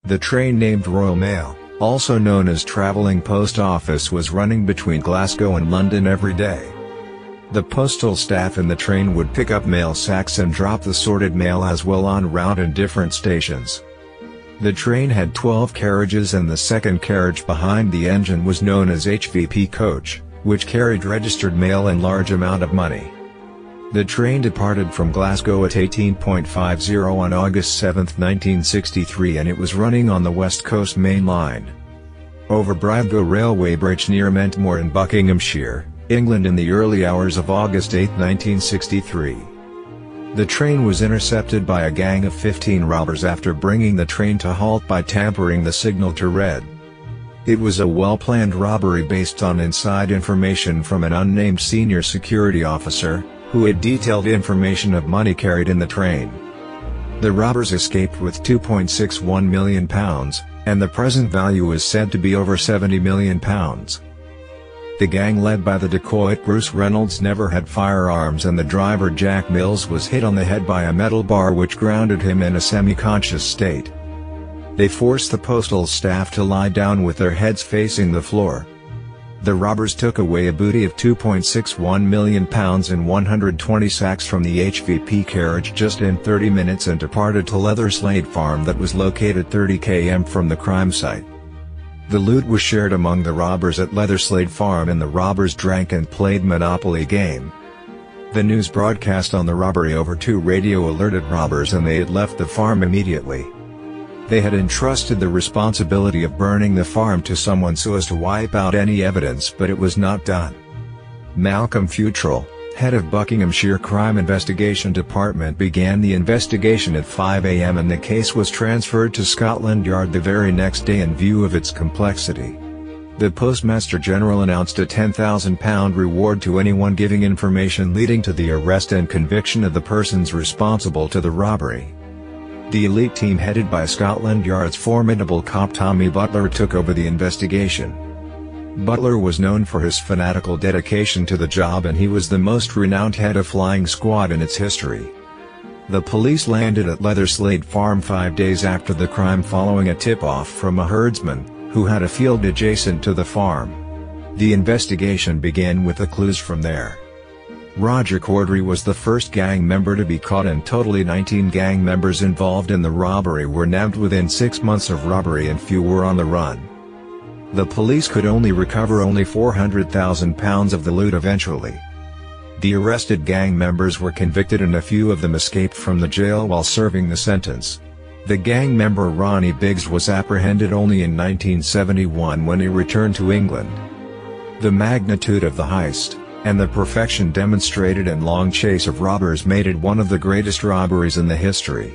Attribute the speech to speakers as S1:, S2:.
S1: The train named Royal Mail, also known as Travelling Post Office, was running between Glasgow and London every day. The postal staff in the train would pick up mail sacks and drop the sorted mail as well en route in different stations. The train had 12 carriages, and the second carriage behind the engine was known as HVP coach, which carried registered mail and large amount of money. The train departed from Glasgow at 18:50 on August 7, 1963, and it was running on the West Coast Main Line. Over Bridgetown Railway Bridge near Mentmore in Buckinghamshire, England in the early hours of August 8, 1963. The train was intercepted by a gang of 15 robbers after bringing the train to halt by tampering the signal to red. It was a well-planned robbery based on inside information from an unnamed senior security officer, who had detailed information of money carried in the train. The robbers escaped with £2.61 million, and the present value is said to be over £70 million. The gang led by the dacoit Bruce Reynolds never had firearms, and the driver Jack Mills was hit on the head by a metal bar which grounded him in a semi-conscious state. They forced the postal staff to lie down with their heads facing the floor. The robbers took away a booty of £2.61 million and 120 sacks from the HVP carriage just in 30 minutes and departed to Leatherslade Farm that was located 30 km from the crime site. The loot was shared among the robbers at Leatherslade Farm, and the robbers drank and played Monopoly game. The news broadcast on the robbery over 2 radio alerted robbers, and they had left the farm immediately. They had entrusted the responsibility of burning the farm to someone so as to wipe out any evidence, but it was not done. Malcolm Futrell, head of Buckinghamshire Crime Investigation Department, began the investigation at 5 a.m. and the case was transferred to Scotland Yard the very next day in view of its complexity. The Postmaster General announced a £10,000 reward to anyone giving information leading to the arrest and conviction of the persons responsible to the robbery. The elite team headed by Scotland Yard's formidable cop Tommy Butler took over the investigation. Butler was known for his fanatical dedication to the job, and he was the most renowned head of flying squad in its history. The police landed at Leatherslade Farm 5 days after the crime following a tip-off from a herdsman, who had a field adjacent to the farm. The investigation began with the clues from there. Roger Corddry was the first gang member to be caught, and totally 19 gang members involved in the robbery were nabbed within 6 months of robbery, and few were on the run. The police could only recover £400,000 of the loot eventually. The arrested gang members were convicted, and a few of them escaped from the jail while serving the sentence. The gang member Ronnie Biggs was apprehended only in 1971 when he returned to England. The magnitude of the heist, and the perfection demonstrated and long chase of robbers made it one of the greatest robberies in the history.